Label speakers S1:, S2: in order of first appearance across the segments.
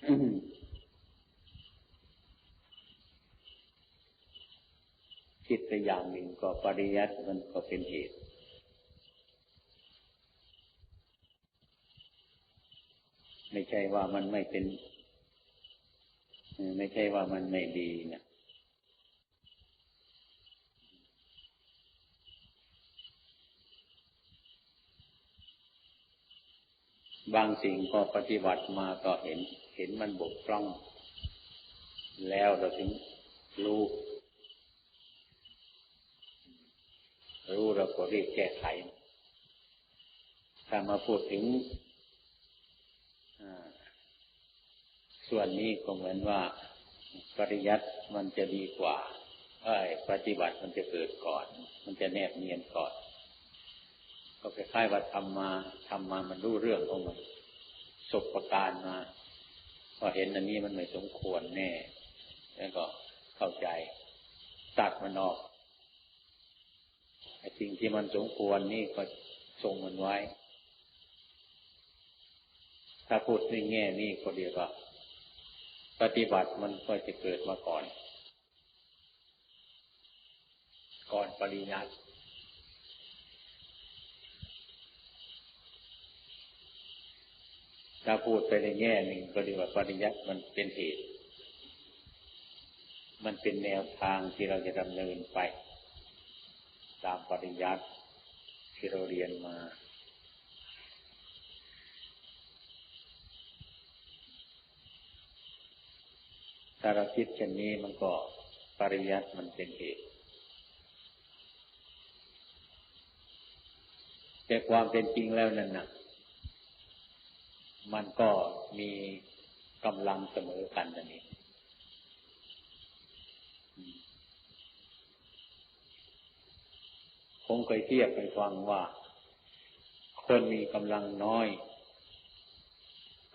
S1: คิดไปอย่างหนึ่งก็ปริยัติมันก็เป็นเหตุไม่ใช่ว่ามันไม่เป็นไม่ใช่ว่ามันไม่ดีนะบางสิ่งก็ปฏิบัติมาก็เห็นมันบกพร่องแล้วเราถึงรู้เราก็รีบแก้ไขถ้ามาพูดถึงส่วนนี้ก็เหมือนว่าปริยัติมันจะดีกว่าปฏิบัติมันจะเกิดก่อนมันจะแนบเนียนก่อนก็คล้ายๆว่าทำมามันรู้เรื่องของมันสบประการมาพอเห็นอันนี้มันไม่สมควรแน่แล้วก็เข้าใจตัดมันออกไอ้สิ่งที่มันสมควรนี่ก็ทรงมันไว้ถ้าพูดในแง่นี้ก็เรียกว่าปฏิบัติมันก็จะเกิดมาก่อนปริยัติถ้าพูดไปในแง่หนึ่งก็เรียกว่าปริยัติมันเป็นเหตุมันเป็นแนวทางที่เราจะดำเนินไปตามปริยัติที่เราเรียนมาถ้าเราคิดเช่นนี้มันก็ปริยัติมันเป็นเหตุแต่ความเป็นจริงแล้วนั่นน่ะมันก็มีกำลังเสมอกันนั่นเองคงเคยเทียบไปฟังว่าคนมีกำลังน้อย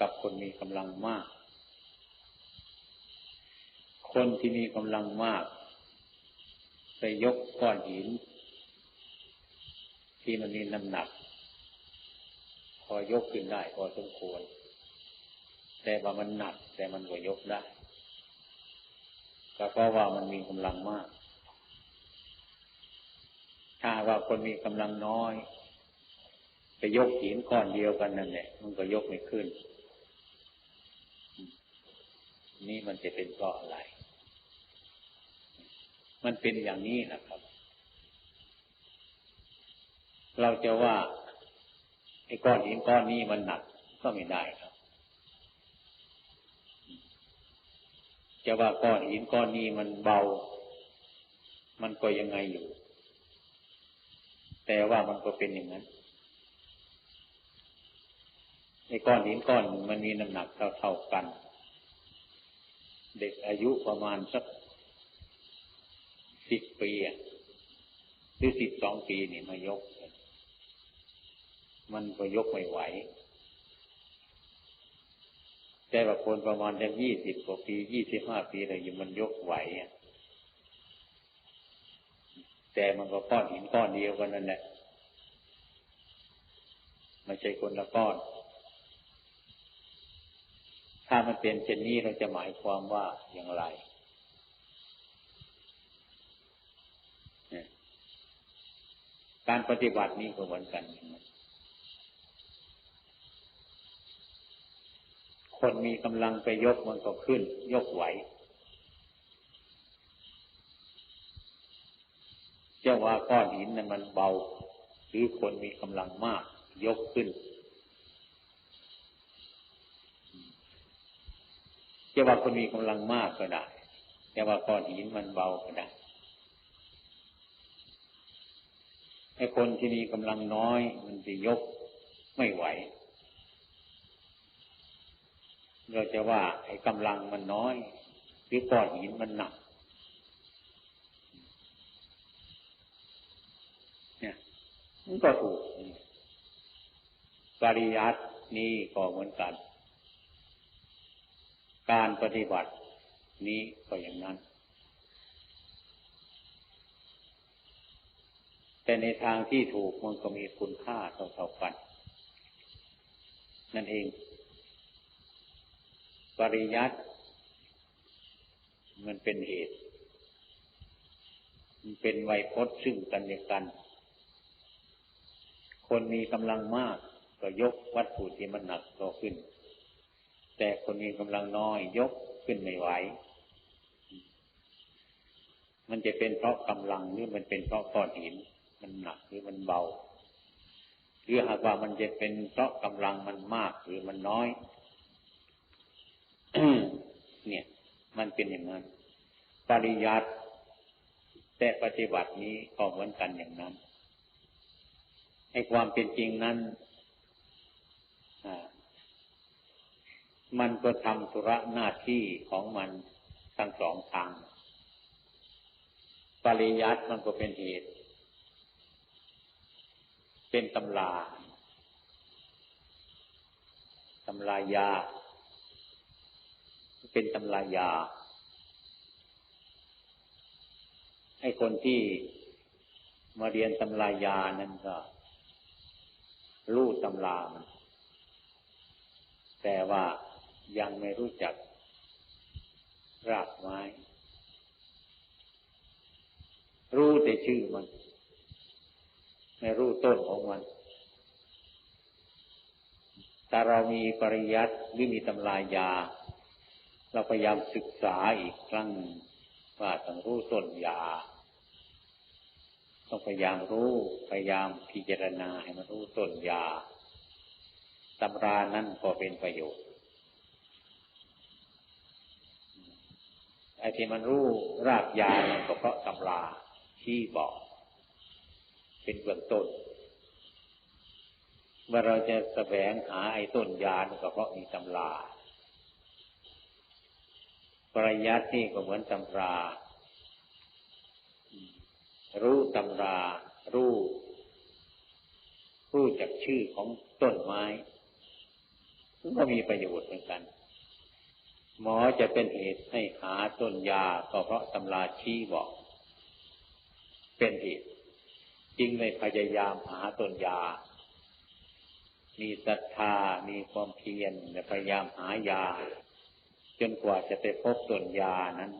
S1: กับคนมีกำลังมากคนที่มีกำลังมากไปยกก้อนหินที่มันมีน้ำหนักพอยกขึ้นได้พอสมควรแต่ว่ามันหนักแต่มันก็ยกได้ก็เพราะว่ามันมีกำลังมากถ้าว่าคนมีกำลังน้อยไปยกหินก้อนเดียวกันนั่นแหละมันก็ยกไม่ขึ้นนี่มันจะเป็นเพราะอะไรมันเป็นอย่างนี้นะครับเราจะว่าไอ้ก้อนหินก้อนนี้มันหนักก็ไม่ได้ครับจะว่าก้อนหินก้อนนี้มันเบามันก็ยังไงอยู่แต่ว่ามันก็เป็นอย่างนั้นไอ้ก้อนหินก้อนมันมีน้ำหนักเท่ากันเด็กอายุประมาณสัก10 ปีหรือ12 ปีนี่มายกมันก็ยกไม่ไหวแต่ว่าคนประมาณจะ20 กว่าปี25 ปีอะไรอยู่มันยกไหวแต่มันก็ก้อนหินก้อนเดียวกันนั่นแหละไม่ใช่คนละก้อนถ้ามันเป็นเช่นนี้เราจะหมายความว่าอย่างไรการปฏิบัตินี้ก็เหมือนกันคนมีกำลังไปยกมันก็ขึ้นยกไหวเจ้าว่าก้อนหินนั้นมันเบาหรือคนมีกำลังมากยกขึ้นเจ้าว่าคนมีกำลังมากก็ได้เจ้าว่าก้อนหินมันเบาก็ได้ไอ้คนที่มีกำลังน้อยมันจะยกไม่ไหวเราจะว่าไอ้กำลังมันน้อยหรือก้อนหินมันหนักเนี่ยมันก็ถูกปริยัตินี้ก็เหมือนกันการปฏิบัตินี้ก็อย่างนั้นแต่ในทางที่ถูกมันก็มีคุณค่าเท่าๆกันนั่นเอง ปริยัติมันเป็นเหตุมันเป็นไวยพจน์ซึ่งกันและกันคนมีกำลังมากก็ยกวัตถุที่มันหนักก็ขึ้นแต่คนมีกำลังน้อยยกขึ้นไม่ไหวมันจะเป็นเพราะกำลังหรือมันเป็นเพราะก้อนหินมันหนักหรือมันเบาหรือหากว่ามันจะเป็นเพราะกำลังมันมากหรือมันน้อย เนี่ยมันเป็นอย่างนั้นปริยัติแต่ปฏิบัตินี้ก็เหมือนกันอย่างนั้นให้ความเป็นจริงนั้นมันก็ทำธุระหน้าที่ของมันทั้งสองทางปริยัติมันก็เป็นเหตุเป็นตำรายาเป็นตำรายาให้คนที่มาเรียนตำรายานั้นก็รู้ตำรามันแต่ว่ายังไม่รู้จักรากไม้รู้แต่ชื่อมันไม่รู้ต้นของมันแต่เรามีปริยัติหรือมีตำรายาเราพยายามศึกษาอีกครั้งว่าต้องรู้ต้นยาต้องพยายามรู้พยายามพิจารณาให้มันรู้ต้นยาตำรานั้นก็เป็นประโยชน์ไอ้ที่มันรู้รากยานั้นก็เพราะตำราที่บอกเป็นเบื้องต้นเมื่อเราจะแสวงหาไอ้ต้นยาก็เพราะมีตำราปริยัตินี่ก็เหมือนตำรารู้ตำรารู้จากชื่อของต้นไม้ก็มีประโยชน์เหมือนกันหมอจะเป็นเหตุให้หาต้นยาก็เพราะตำราชี้บอกเป็นเหตุจึงเลยพยายามหาต้นยามีศรัทธามีความเพียรและพยายามหายาจนกว่าจะไปพบต้นยานั้น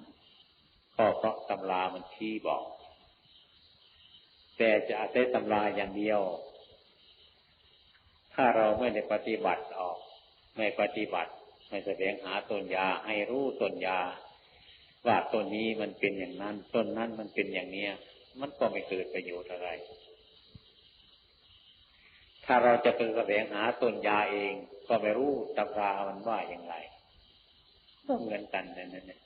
S1: ก็เพราะตำรามันชี้บอกแต่จะอาศัยตำราอย่างเดียวถ้าเราไม่ได้ปฏิบัติออกไม่ปฏิบัติไม่แสวงหาต้นยาให้รู้ต้นยาว่าต้นนี้มันเป็นอย่างนั้นต้นนั้นมันเป็นอย่างนี้มันก็ไม่เกิดประโยชน์อะไรถ้าเราจะไปแสวงหาต้นยาเองก็ไม่รู้ตำรามันว่าอย่างไรก็เหมือนกันนั่นแหละ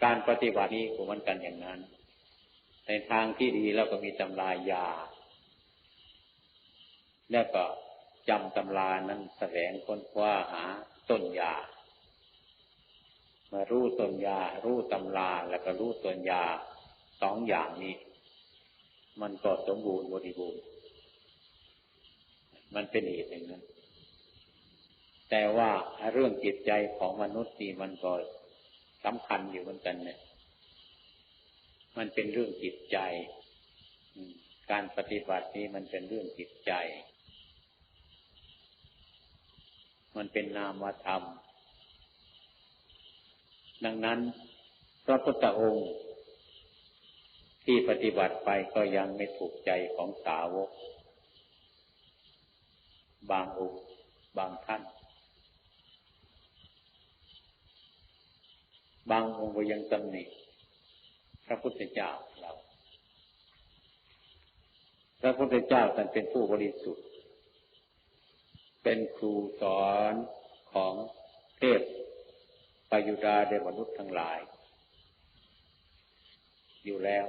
S1: การปฏิบัตินี้ก็เหมือนกันอย่างนั้นในทางที่ดีแล้วก็มีตำรายาแล้วก็จำตำรานั้นแสวงค้นคว้าหาต้นยามารู้ต้นยารู้ตำราแล้วก็รู้ต้นยาสองอย่างนี้มันก็สมบูรณ์บริบูรณ์มันเป็นเหตุอย่างนั้นแต่ว่าเรื่องจิตใจของมนุษย์นี่มันก็สำคัญอยู่เหมือนกันเนี่ยมันเป็นเรื่องจิตใจการปฏิบัตินี้มันเป็นเรื่องจิตใจมันเป็นนามธรรมดังนั้นพระพุทธองค์ที่ปฏิบัติไปก็ยังไม่ถูกใจของสาวกบางองค์บางท่านบางองค์ก็ยังตำหนิพระพุทธเจ้าเราพระพุทธเจ้าท่านเป็นผู้บริสุทธิ์เป็นครูสอนของเทพปยุดาเดวมนุษย์ทั้งหลายอยู่แล้ว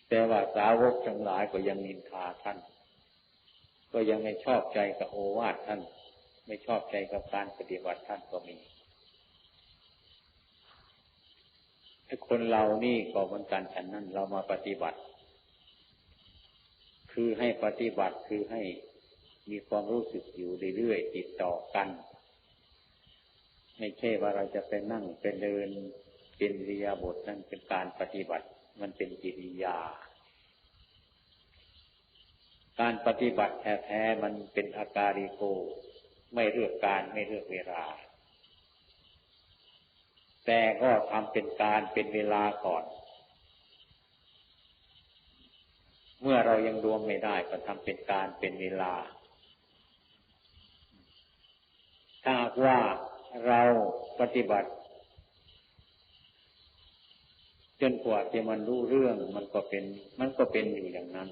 S1: แต่ว่าสาวกทั้งหลายก็ยังนินทาท่านก็ยังไม่ชอบใจกับโอวาทท่านไม่ชอบใจกับการปฏิบัติท่านก็มีไอ้คนเรานี่ก็เหมือนกันฉะนั้นเรามาปฏิบัติคือให้ปฏิบัติคือให้มีความรู้สึกอยู่เรื่อยๆติดต่อกันไม่ใช่ว่าเราจะไปนั่งไปเดินเป็นอิริยาบถนั่นเป็นการปฏิบัติมันเป็นกิริยา การปฏิบัติแท้ๆมันเป็นอาการิโกไม่เลือกการไม่เลือกเวลาแต่ก็ทำเป็นการเป็นเวลาก่อนเมื่อเรายังรวมไม่ได้ก็ทำเป็นการเป็นเวลาถ้าว่าเราปฏิบัติจนกว่าจะมันรู้เรื่องมันก็เป็นอยู่อย่างนั้น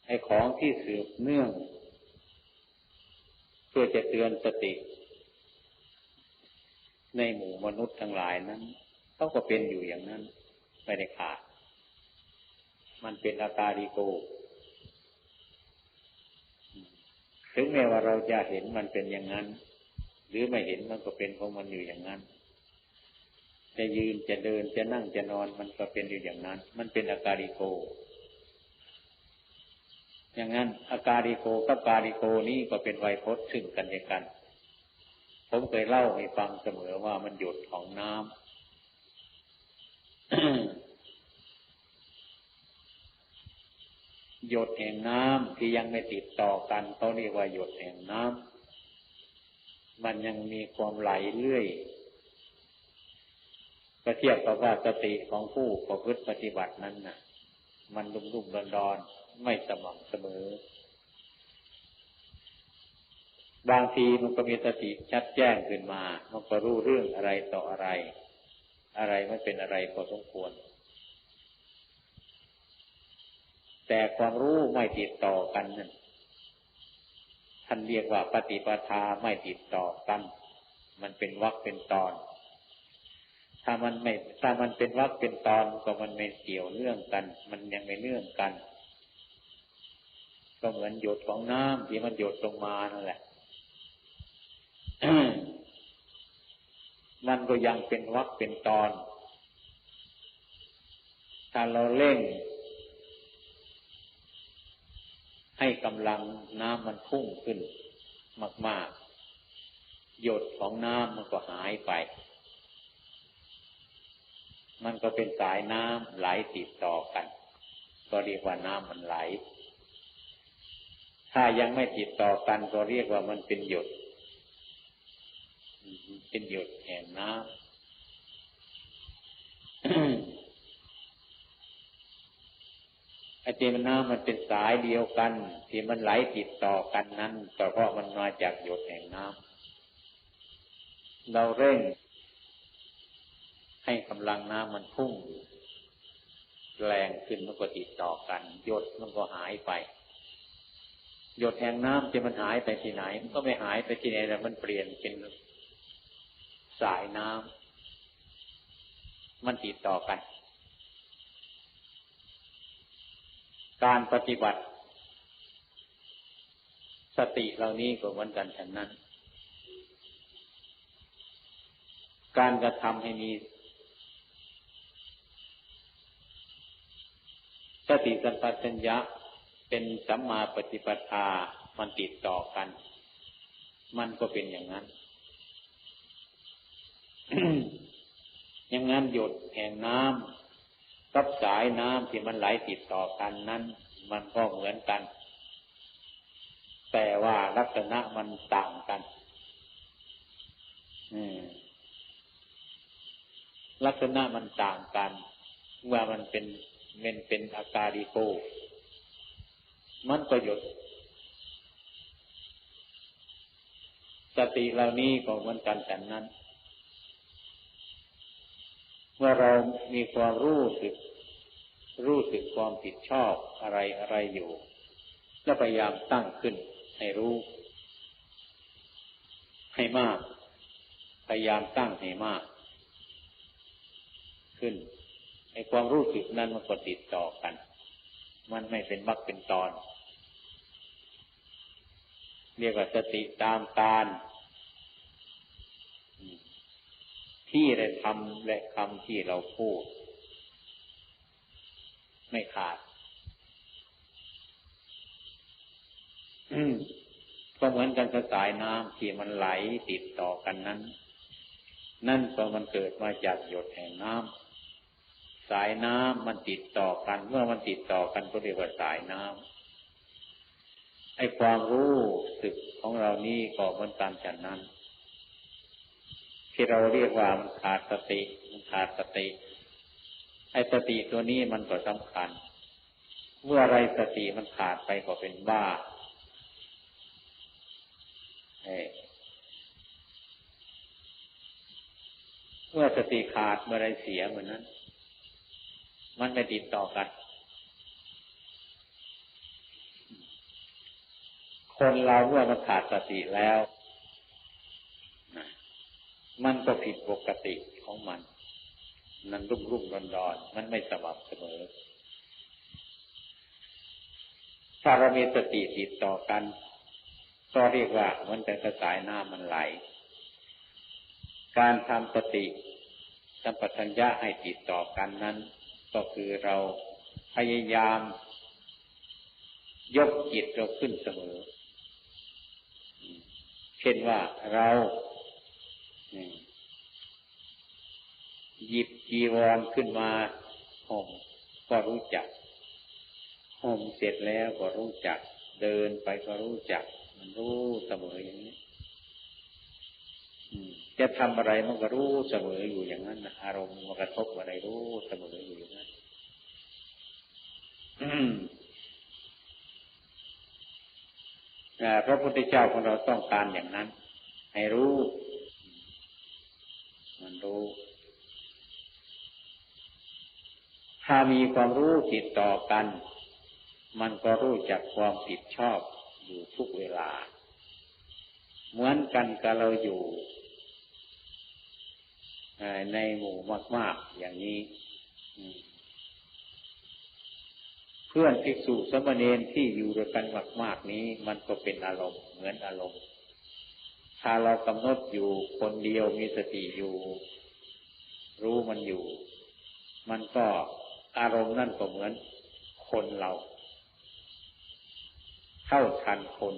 S1: ไอ้ของที่สืบเนื่องเพื่อจะเตือนสติในหมู่มนุษย์ทั้งหลายนั้นเขาก็เป็นอยู่อย่างนั้นไม่ได้ขาดมันเป็นอาการิโกถึงแม้ว่าเราจะเห็นมันเป็นอย่างนั้นหรือไม่เห็นมันก็เป็นของมันอยู่อย่างนั้นจะยืนจะเดินจะนั่งจะนอนมันก็เป็นอยู่อย่างนั้นมันเป็นอาการิโกอย่างนั้นอาการิโกกับการิโกนี้ก็เป็นไวยพจน์ซึ่งกันและกันผมเคยเล่าให้ฟังเสมอว่ามันหยดของน้ำ หยดแห่งน้ำที่ยังไม่ติดต่อกันเขาเรียกว่าหยดแห่งน้ำมันยังมีความไหลเรื่อยก็เทียบกับว่าสติของผู้ประพฤติปฏิบัตินั้นน่ะมันลุ่มๆดอนๆไม่สม่ำเสมอบางทีมันก็มีสติชัดแจ้งขึ้นมามันก็รู้เรื่องอะไรต่ออะไรอะไรไม่เป็นอะไรพอสมควรแต่ความรู้ไม่ติดต่อกันนั่นท่านเรียกว่าปฏิปทาไม่ติดต่อกันมันเป็นวรรคเป็นตอนถ้ามันเป็นวรรคเป็นตอนก็มันไม่เกี่ยวเนื่องกันมันยังไม่เนื่องกันก็เหมือนหยดของน้ำที่มันหยดลงมานั่นแหละ มันก็ยังเป็นวรรคเป็นตอนถ้าเราเร่งให้กำลังน้ำมันพุ่งขึ้นมากๆหยดของน้ำมันก็หายไปมันก็เป็นสายน้ำไหลติดต่อกันก็เรียกว่าน้ำมันไหลถ้ายังไม่ติดต่อกันก็เรียกว่ามันเป็นหยดแห่งน้ำ ไอ้ที่มันน้ำมันเป็นสายเดียวกันที่มันไหลติดต่อกันนั้นก็เพราะมันมาจากหยดแห่งน้ำเราเร่งให้กำลังน้ำมันพุ่งแรงขึ้นมันก็ติดต่อกันหยดมันก็หายไปหยดแห่งน้ำที่มันหายไปที่ไหนมันก็ไม่หายไปที่ไหนแต่มันเปลี่ยนเป็นสายน้ำมันติดต่อกันการปฏิบัติสติเหล่านี้ก็เหมือนกันฉะนั้นการกระทำให้มีสติสัมปชัญญะเป็นสัมมาปฏิปทามันติดต่อกันมันก็เป็นอย่างนั้น อย่างนั้นหยดแห่งน้ำกับสายน้ำที่มันไหลติดต่อกันนั้นมันก็เหมือนกันแต่ว่าลักษณะมันต่างกันลักษณะมันต่างกันว่ามันเป็นอาการิโกมันก็หยดสติเหล่านี้ก็เหมือนกันแต่นั้นเมื่อเรามีความรู้สึกความผิดชอบอะไรอยู่แล้วพยายามตั้งขึ้นให้รู้ให้มากพยายามตั้งให้มากขึ้นไอ้ความรู้สึกนั้นมันก็ติดต่อกันมันไม่เป็นวรรคเป็นตอนเรียกว่าสติตามการที่ได้ทำและคำที่เราพูดไม่ขาดก็เหมือนกันกับสายน้ำที่มันไหลติดต่อกันนั้นนั่นก็มันเกิดมาจากหยดแห่งน้ำส สายน้ำมันติดต่อกันเมื่อมันติดต่อกันก็เรียกว่าสายน้ำไอ้ความรู้สึกของเรานี่ก็เหมือนกันฉะนั้นที่เราเรียกว่ามันขาดสติไอ้สติตัวนี้มันก็สำคัญเมื่อไรสติมันขาดไปก็เป็นบ้าเมื่อสติขาดเมื่อไรเสียเหมือนนั้นมันไม่ติดต่อกันคนเราเมื่อมันขาดสติแล้วมันก็ผิดปกติของมันรุ่มดอนมันไม่สม่ำเสมอถ้าเรามีสติติดต่อกันก็เรียกว่ามันเป็นกระสายน้ำมันไหลการทำสติสัมปชัญญะให้ติดต่อกันนั้นก็คือเราพยายามยกจิตเราขึ้นเสมอเช่นว่าเราหยิบจีวรขึ้นมาห่มก็รู้จักห่มเสร็จแล้วก็รู้จักเดินไปก็รู้จักมันรู้เสมออย่างนี้จะทำอะไรมันก็รู้เสมออยู่อย่างนั้นอารมณ์มันกระทบอะไรรู้เสมออยู่อย่างนั้นพระพุทธเจ้าของเราต้องการอย่างนั้นให้รู้มันรู้ถ้ามีความรู้ติดต่อกันมันก็รู้จักความผิดชอบอยู่ทุกเวลาเหมือนกันกับเราอยู่ในหมู่มากๆอย่างนี้เพื่อนภิกษุสามเณรที่อยู่ด้วยกันมากๆนี้มันก็เป็นอารมณ์เหมือนอารมณ์ถ้าเรากำหนดอยู่คนเดียวมีสติอยู่รู้มันอยู่มันก็อารมณ์นั่นก็เหมือนคนเราเท่าทันคน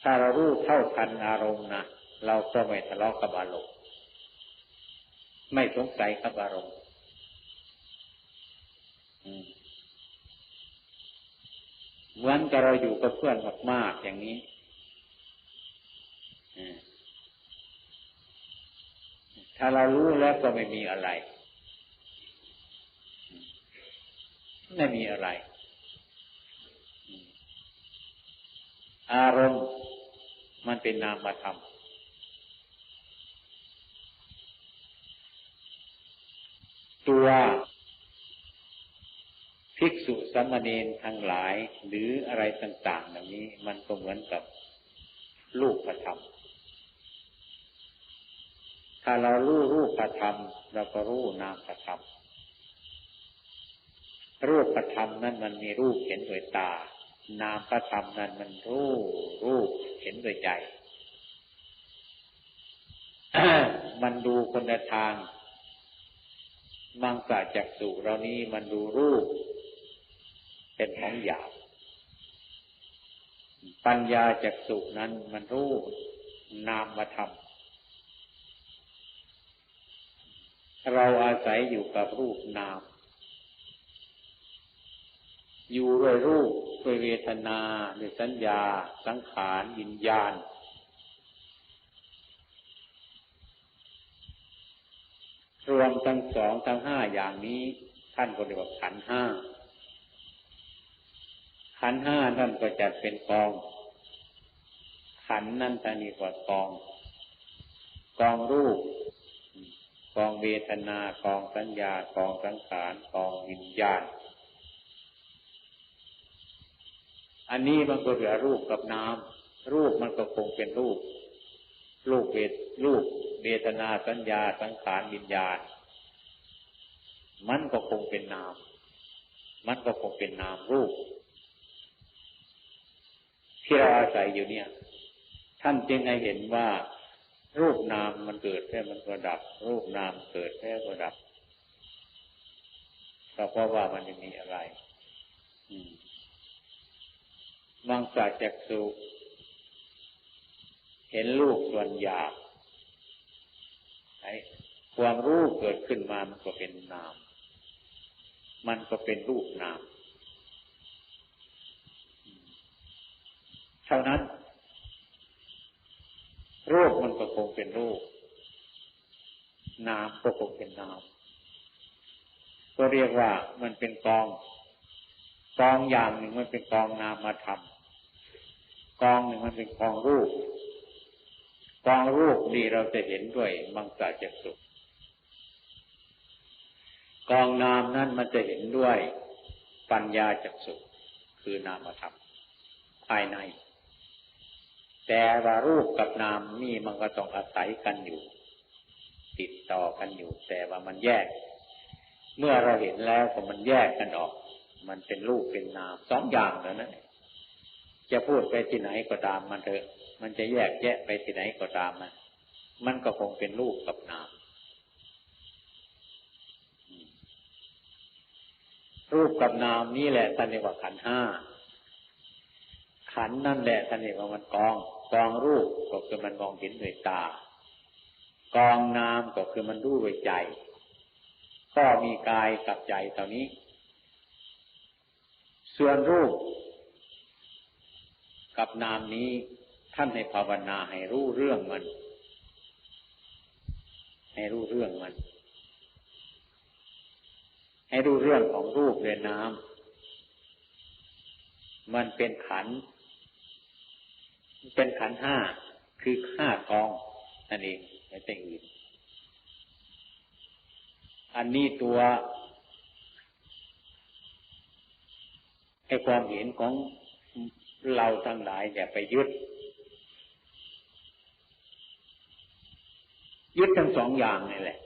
S1: ถ้าเรารู้เท่าทันอารมณ์นะเราก็ไม่ทะเลาะกับอารมณ์ไม่สงสัยกับอารมณ์เหมือนกับเราอยู่กับเพื่อนมากๆอย่างนี้ถ้าเรารู้แล้วก็ไม่มีอะไรไม่มีอะไรอารมณ์มันเป็นนามธรรมตัวภิกษุสามเณรทั้งหลายหรืออะไรต่างๆอย่างนี้มันก็เหมือนกับรูปธรรมถ้าเรารู้รูปธรรมเราก็รู้นามธรรมรูปธรรมนั้นมันมีรูปเห็นด้วยตานามธรรมนั้นมันรู้รูปเห็นด้วยใจ มันดูคนละทางมังสะจักษุเรานี้มันดูรูปเป็นของหยาบปัญญาจักษุนั้นมันรู้นามธรรมเราอาศัยอยู่กับรูปนามอยู่ด้วยรูปด้วยเวทนาด้วยสัญญาสังขารวิญญาณรวมทั้งสองทั้งห้าอย่างนี้ท่านก็เรียกว่าขันธ์ห้าขันธ์ห้านั่นก็จัดเป็นกองขันธ์นั่นท่านเรียกว่ากองรูปกองเวทนากองสัญญากองสังขารกองวิญญาณอันนี้มันก็เหลือรูปกับนามรูปมันก็คงเป็นรูปเวทนาสัญญาสังขารวิญญาณมันก็คงเป็นนามรูปที่เราอาศัยอยู่เนี่ยท่านจึงให้เห็นว่ารูปนามมันเกิดแล้วมันก็ดับรูปนามเกิดแล้วก็ดับก็เพราะว่ามันไม่มีอะไรมังสะจักษุเห็นรูปส่วนหยาบ ความรู้เกิดขึ้นมามันก็เป็นนามมันก็เป็นรูปนามเท่านั้นรูปมันก็คงเป็นรูปนามก็คงเป็นนามก็เรียกว่ามันเป็นกองอย่างหนึ่งมันเป็นกองนามธรรมกองหนึ่งมันเป็นกองรูปนี่เราจะเห็นด้วยมังสาจักษุกองนามนั้นมันจะเห็นด้วยปัญญาจักษุคือนามธรรมภายในแต่ว่ารูปกับนามนี่มันก็ต้องอาศัยกันอยู่ติดต่อกันอยู่แต่ว่ามันแยกเมื่อเราเห็นแล้วก็มันแยกกันออกมันเป็นรูปเป็นนามสองอย่างแล้วนะจะพูดไปที่ไหนก็ตามมันเถอะมันจะแยกแยะไปที่ไหนก็ตามมันก็คงเป็นรูปกับนามรูปกับนามนี่แหละท่านเรียกว่าขันธ์ห้าขันธ์นั่นแหละท่านเรียกว่ามันกองรูปก็คือมันมองเห็นด้วยตากองนามก็คือมันรู้ด้วยใจก็มีกายกับใจเท่านี้ส่วนรูปกับนามนี้ท่านให้ภาวนาให้รู้เรื่องมันให้รู้เรื่องมันให้รู้เรื่องของรูปและนามมันเป็นขันธ์ห้าคือห้ากองนั่นเองไม่ใช่อื่นอันนี้ตัวไอ้ความเห็นของเราทั้งหลายอย่าไปยึดทั้งสองอย่างนี่แหละ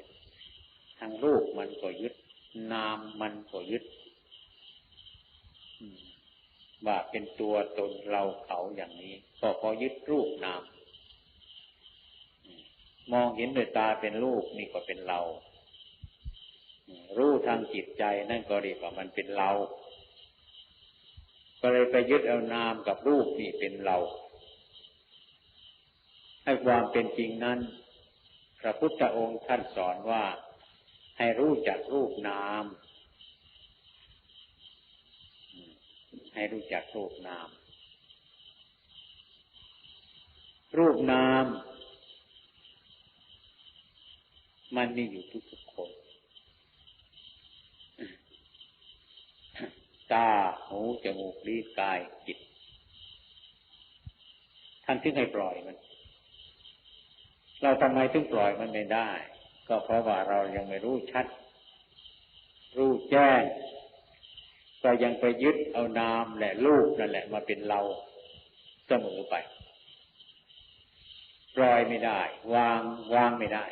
S1: ทั้งรูปมันก็ยึดนามมันก็ยึดว่าเป็นตัวตนเราเขาอย่างนี้ก็พอยึดรูปนามมองเห็นด้วยตาเป็นรูปนี่ก็เป็นเรารู้ทางจิตใจนั่นก็เรียกว่ามันเป็นเราก็เลยไปยึดเอานามกับรูปนี่เป็นเราให้ความเป็นจริงนั้นพระพุทธองค์ท่านสอนว่าให้รู้จักรูปนามให้รู้จักรูปนามมันมีอยู่ทุกๆคนตาหูจมูกลิ้นกายจิตท่านถึงให้ปล่อยมันเราทำไมถึงปล่อยมันไม่ได้ก็เพราะว่าเรายังไม่รู้ชัดรู้แจ้งก็ยังไปยึดเอานามและรูปนั่นแหละมาเป็นเราเสมอไปปล่อยไม่ได้วางไม่ได้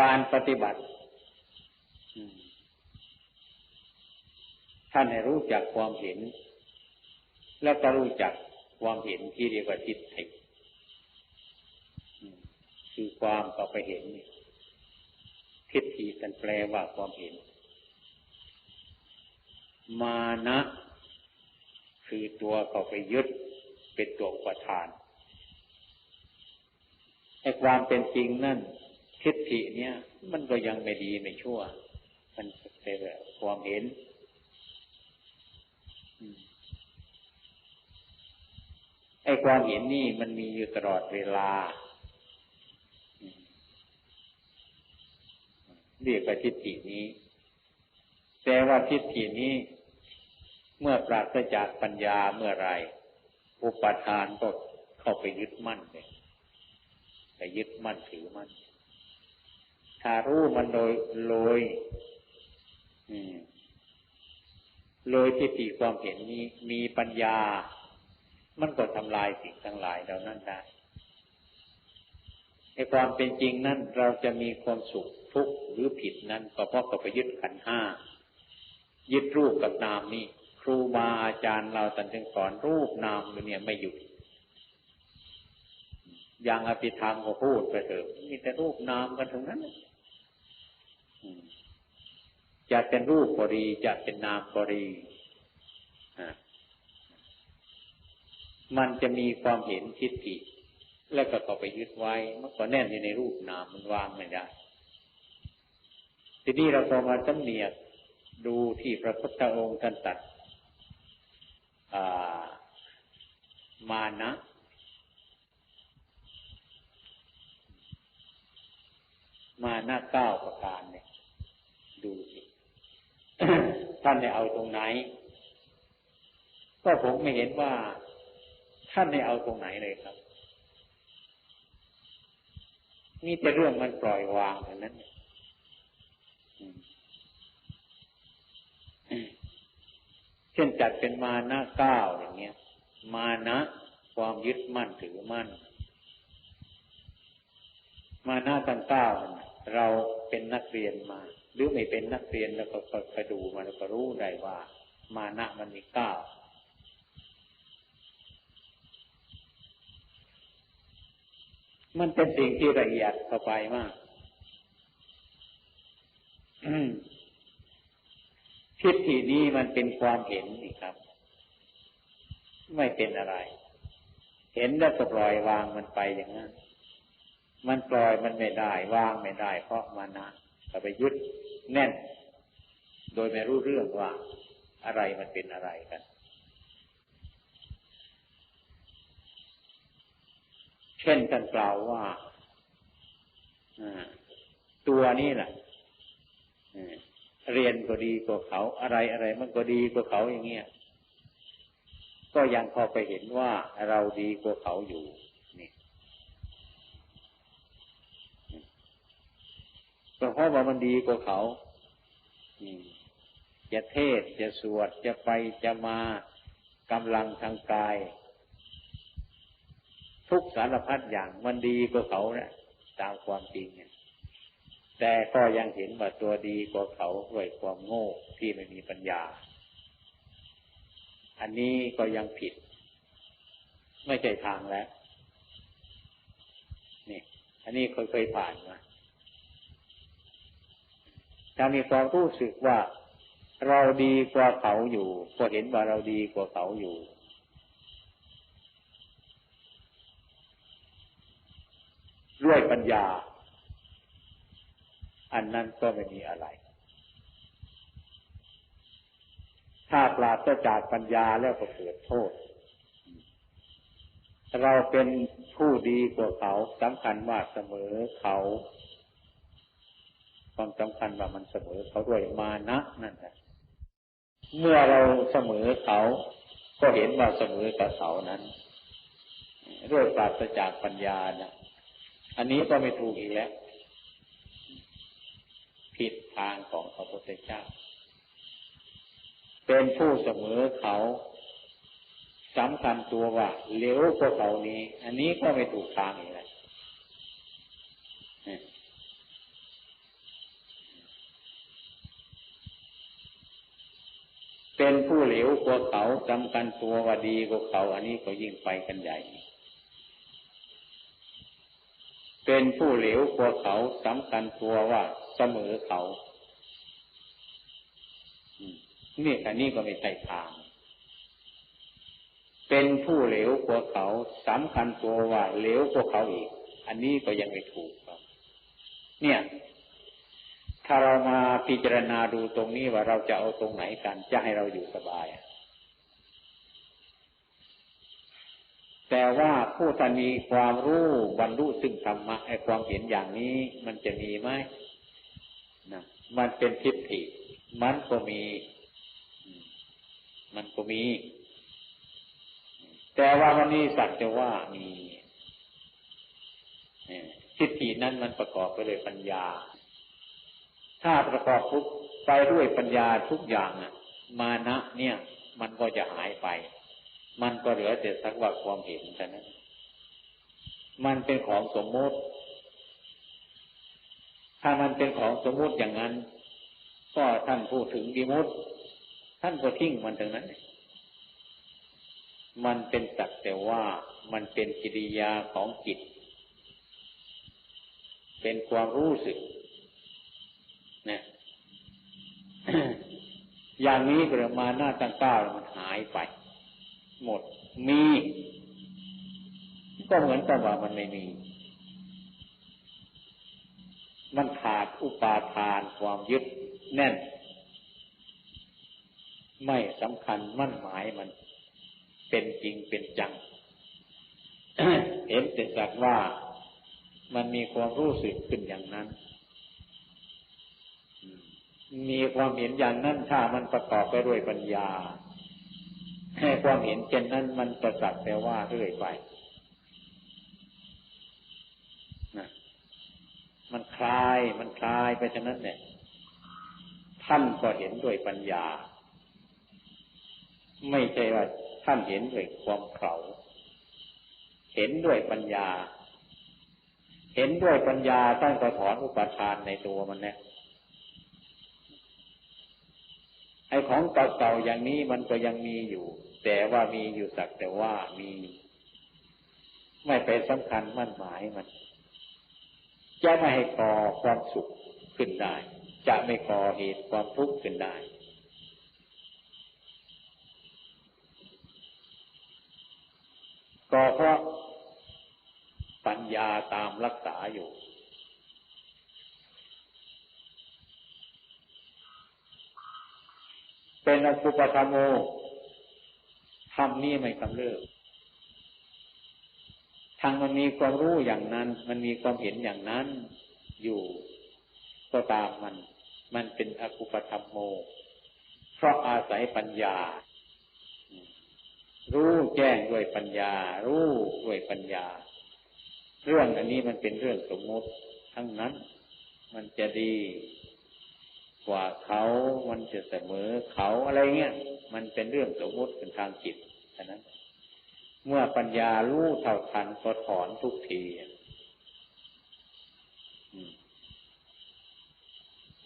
S1: การปฏิบัติท่านให้รู้จักความเห็นแล้วก็รู้จักความเห็นที่เรียกว่าทิฏฐิคือความเข้าไปเห็นทิฏฐิท่านแปลว่าความเห็นมานะคือตัวเข้าไปยึดเป็นตัวอุปทานไอ้ความเป็นจริงนั่นทิฏฐิเนี่ยมันก็ยังไม่ดีไม่ชั่วมันเป็นแบบความเห็นไอ้ความเห็นนี่มันมีอยู่ตลอดเวลาเรียกว่าทิฏฐินี้แต่ว่าทิฏฐินี้เมื่อปราศจากปัญญาเมื่อไรอุปทานก็เข้าไปยึดมั่นเลยไปยึดมั่นถือมั่นถ้ารู้มันโดยทิฏฐิความเห็นนี้มีปัญญามันก็ทำลายสิ่งทั้งหลายเหล่านั้นได้ในความเป็นจริงนั้นเราจะมีความสุขทุกข์หรือผิดนั้นก็เพราะเราไปยึดขันธ์ห้ายึดรูปกับนามนี่ครูบาอาจารย์เราท่านจึงสอนรูปนามเนี่ยไม่หยุดอย่างอภิธรรมก็พูดไปเถอะมีแต่รูปนามกันทั้งนั้นจะเป็นรูปก็ดีจะเป็นนามก็ดี มันจะมีความเห็นทิฏฐิแล้วก็เข้าไปยึดไว้มันก็แน่นอยู่ในรูปนามมันวางไม่ได้ทีนี้เราพอมาสำเนียกดูที่พระพุทธองค์ท่านตรัสมานะ9 ประการเนี่ยดูสิ ท่านได้เอาตรงไหนก็ผมไม่เห็นว่าท่านได้เอาตรงไหนเลยครับนี่แต่เรื่องมันปล่อยวางเท่านั้นเช่นจัดเป็นมานะ9อย่างเงี้ยมานะความยึดมั่นถือมั่นมานะทั้ง9เราเป็นนักเรียนมาหรือไม่เป็นนักเรียนแล้วก็ไปดูมาแล้วก็รู้ได้ว่ามานะมันมี9มันเป็นสิ่งที่ละเอียดเข้าไปมากทิฏฐินี้มันเป็นความเห็นนี่ครับไม่เป็นอะไรเห็นแล้วก็ปล่อยวางมันไปอย่างนั้นมันปล่อยมันไม่ได้วางไม่ได้เพราะมานะก็ไปยึดแน่นโดยไม่รู้เรื่องว่าอะไรมันเป็นอะไรกันเช่นท่านกล่าวว่าตัวนี้แหละเรียนก็ดีกว่าเขาอะไรมันก็ดีกว่าเขาอย่างเงี้ยก็ยังพอไปเห็นว่าเราดีกว่าเขาอยู่นี่เพราะว่ามันดีกว่าเขาจะเทศจะสวดจะไปจะมากำลังทางกายทุกสารพัดอย่างมันดีกว่าเขานะตามความจริงเนี่ยแต่ก็ยังเห็นว่าตัวดีกว่าเขาด้วยความโง่ที่ไม่มีปัญญาอันนี้ก็ยังผิดไม่ใช่ทางแล้วนี่อันนี้เคยผ่านมาถ้ามีความรู้สึกว่าเราดีกว่าเขาอยู่ก็เห็นว่าเราดีกว่าเขาอยู่ด้วยปัญญาอันนั้นก็ไม่มีอะไรถ้าปราศจากปัญญาแล้วก็เกิดโทษเราเป็นผู้ดีกว่าเขาสำคัญว่าเสมอเขาความสำคัญว่ามันเสมอเขาด้วยมานะนั่นแหละเมื่อเราเสมอเขาก็เห็นว่าเสมอกับเขานั้นด้วยปราศจากปัญญานะอันนี้ก็ไม่ถูกอีกแล้วผิดทางของพระพุทธเจ้าเป็นผู้เสมอเขาสำคัญตัวว่าเลวกว่าเขานี้อันนี้ก็ไม่ถูกทางอีกแล้วเป็นผู้เหลวกว่าเขาสำคัญตัวว่าดีกว่าเขาอันนี้ก็ยิ่งไปกันใหญ่เป็นผู้เหลวกว่าเขาสำคัญตัวว่าเสมอเขานี่อันนี้ก็ไม่ใช่ทางเป็นผู้เหลวกว่าเขาสำคัญตัวว่าเหลวกว่าเขาอีกอันนี้ก็ยังไม่ถูกครับเนี่ยถ้าเรามาพิจารณาดูตรงนี้ว่าเราจะเอาตรงไหนกันจะให้เราอยู่สบายแต่ว่าผู้ที่มีความรู้บรรลุซึ่งธรรมะไอ้ความเห็นอย่างนี้มันจะมีไหมนะมันเป็นทิฏฐิมันก็มีแต่ว่ามันนี่สักแต่ว่ามีทิฏฐินั้นมันประกอบไปด้วยปัญญาถ้าประกอบไปด้วยปัญญาทุกอย่างมานะเนี่ยมันก็จะหายไปมันก็เหลือแต่สักว่าความเห็นเท่านั้นมันเป็นของสมมติถ้ามันเป็นของสมมติอย่างนั้นก็ท่านพูดถึงวิมุตติท่านก็ทิ้งมันตรงนั้นมันเป็นสักแต่ว่ามันเป็นกิริยาของจิตเป็นความรู้สึกนะอย่างนี้ประมาณหน้าตั้ง9มันหายไปหมดมี ก็เหมือนกับว่ามันไม่มีมันขาดอุปาทานความยึดแน่นไม่สำคัญมั่นหมายมันเป็นจริงเป็นจัง เห็นแต่สักว่ามันมีความรู้สึกขึ้นอย่างนั้นมีความเห็นอย่างนั้นถ้ามันประกอบไปด้วยปัญญาให้ความเห็นเช่นนั้นมันจะสักแต่ว่าเรื่อยไปนะมันคลายไปฉะนั้นเนี่ยท่านก็เห็นด้วยปัญญาไม่ใช่ว่าท่านเห็นด้วยความเขลาเห็นด้วยปัญญาเห็นด้วยปัญญาท่านก็ถอนอุปาทานในตัวมันเนี่ยไอ้ของเก่าๆอย่างนี้มันก็ยังมีอยู่แต่ว่ามีอยู่สักแต่ว่ามีไม่ไปสำคัญมั่นหมายมันจะไม่ให้ก่อความสุขขึ้นได้จะไม่ก่อเหตุความทุกข์ขึ้นได้ก็เพราะปัญญาตามรักษาอยู่เป็นอสุปธรรมโมธรรมนี้ไม่กำเริบทางมันมีความรู้อย่างนั้นมันมีความเห็นอย่างนั้นอยู่ก็ตามมันเป็นอสุปธรรมโมเพราะอาศัยปัญญารู้แจ้งด้วยปัญญารู้ด้วยปัญญาเรื่องอันนี้มันเป็นเรื่องสมมติทั้งนั้นมันจะดีกว่าเขามันจะเสมอเขาอะไรเงี้ยมันเป็นเรื่องสมมติเป็นทางจิตฉะนั้นเมื่อปัญญารู้เท่าทันก็ถอนทุกที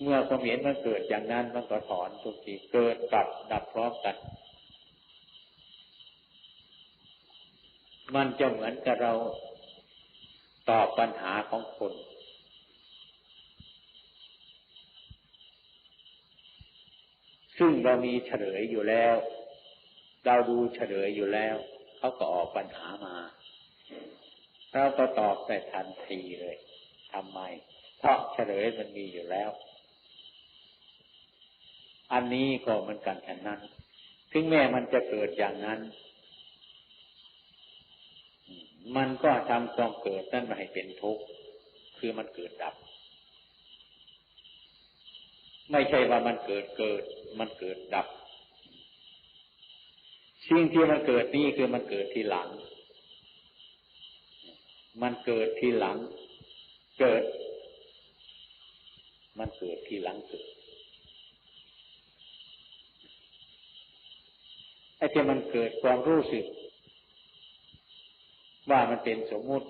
S1: เมื่อความเห็นมันเกิดอย่างนั้นมันก็ถอนทุกทีเกิดกับดับพร้อมกันมันจะเหมือนกับเราตอบปัญหาของคนซึ่งเรามีเฉลยอยู่แล้วเราดูเฉลยอยู่แล้วเขาก็ออกปัญหามาเราก็ตอบได้ทันทีเลยทำไมเพราะเฉลยมันมีอยู่แล้วอันนี้ก็เหมือนกันฉะนั้นถึงแม้มันจะเกิดอย่างนั้นมันก็ทำความเกิดนั้นมาให้เป็นทุกข์คือมันเกิดดับไม่ใช่ว่ามันเกิดมันเกิดดับสิ่งที่มันเกิดนี่คือมันเกิดทีหลังมันเกิดทีหลังเกิดมันเกิดทีหลังเกิดไอ้ที่มันเกิดความรู้สึกว่ามันเป็นสมมุติ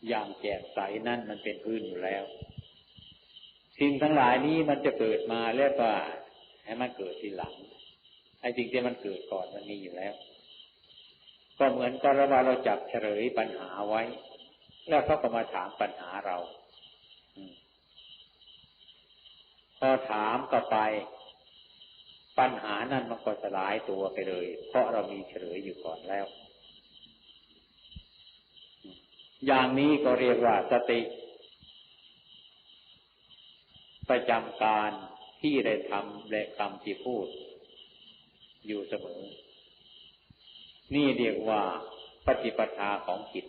S1: อย่างแจ่มใสนั่นมันเป็นพื้นอยู่แล้วสิ่งทั้งหลายนี้มันจะเกิดมาแล้วก็ให้มันเกิดทีหลังไอ้สิ่งที่มันเกิดก่อนมันมีอยู่แล้วก็เหมือนกับว่าเราจับเฉลยปัญหาไว้แล้วเขาก็มาถามปัญหาเราพอถามก็ไปปัญหานั้นมันก็สลายตัวไปเลยเพราะเรามีเฉลยอยู่ก่อนแล้วอย่างนี้ก็เรียกว่าสติประจำการที่ได้ทำและคำที่พูดอยู่เสมอนี่เรียกว่าปฏิปทาของจิต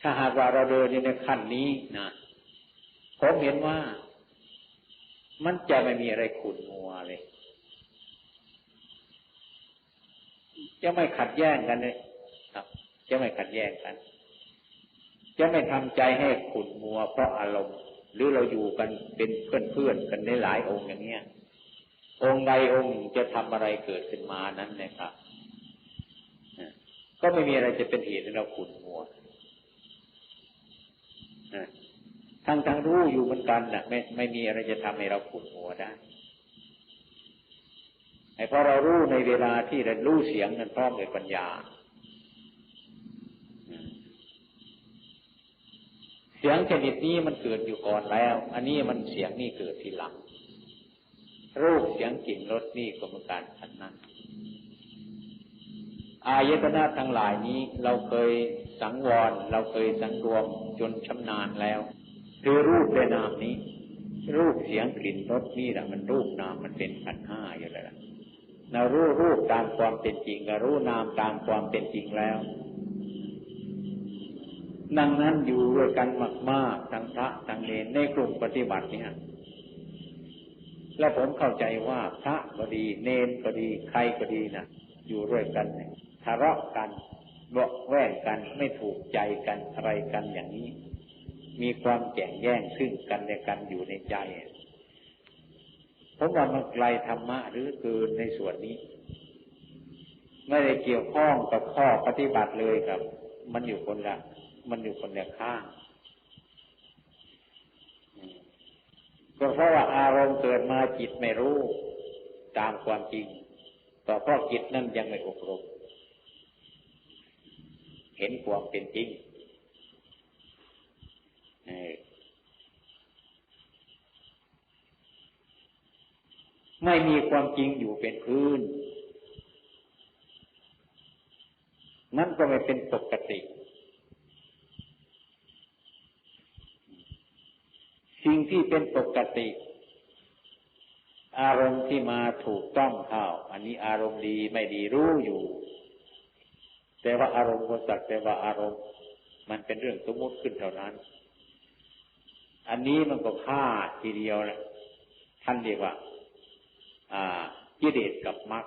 S1: ถ้าหากว่าเราเดินอยู่ในขั้นนี้นะผมเห็นว่ามันจะไม่มีอะไรขุ่นมัวเลยจะไม่ขัดแย้งกันเลยครับจะไม่ขัดแย้งกันจะไม่ทำใจให้ขุ่นมัวเพราะอารมณ์หรือเราอยู่กันเป็นเพื่อนกันในหลายองค์อย่างเนี้ยองค์ใดองค์จะทำอะไรเกิดขึ้นมานั้นนะครับก็ไม่มีอะไรจะเป็นเหตุให้เราขุ่นมัวทั้งรู้อยู่เหมือนกันน่ะไม่มีอะไรจะทำให้เราขุ่นมัวได้เพราะเรารู้ในเวลาที่เรารู้เสียงนั้นพร้อมด้วยปัญญาเสียงชนิดนี้มันเกิดอยู่ก่อนแล้วอันนี้มันเสียงนี่เกิดทีหลังรูปเสียงกลิ่นรสนี่ก็เหมือนกันอันนั้น อายตนะทั้งหลายนี้เราเคยสังวรเราเคยสังรวมจนชำนาญแล้วคือรูปและนามนี้รูปเสียงกลิ่นรสนี่แหละมันรูปนามมันเป็นขันธ์ห้าอยู่แล้วเรารู้รูปตามความเป็นจริงก็รู้นามตามความเป็นจริงแล้วดังนั้นอยู่ด้วยกันมากๆทั้งพระทั้งเณรในกลุ่มปฏิบัติเนี่ยและผมเข้าใจว่าพระก็ดีเณรก็ดีใครก็ดีนะอยู่ด้วยกันเนี่ยทะเลาะกันเบาะแว้งกันไม่ถูกใจกันอะไรกันอย่างนี้มีความแข่งแย่งซึ่งกันและกันอยู่ในใจผมว่ามันไกลธรรมะหรือเกินในส่วนนี้ไม่ได้เกี่ยวข้องกับข้อปฏิบัติเลยครับมันอยู่คนละข้างก็เพราะว่าอารมณ์เกิดมาจิตไม่รู้ตามความจริงก็เพราะจิตนั้นยังไม่อบรมเห็นความเป็นจริงไม่มีความจริงอยู่เป็นพื้นนั่นก็ไม่เป็นปกติสิ่งที่เป็นปกติอารมณ์ที่มาถูกต้องเข้าอันนี้อารมณ์ดีไม่ดีรู้อยู่แต่ว่าอารมณ์ก็สักแต่ว่าอารมณ์มันเป็นเรื่องสมมุติขึ้นเท่านั้นอันนี้มันก็ฆ่าทีเดียวแหละท่านเรียกว่ากิเลสกับมรรค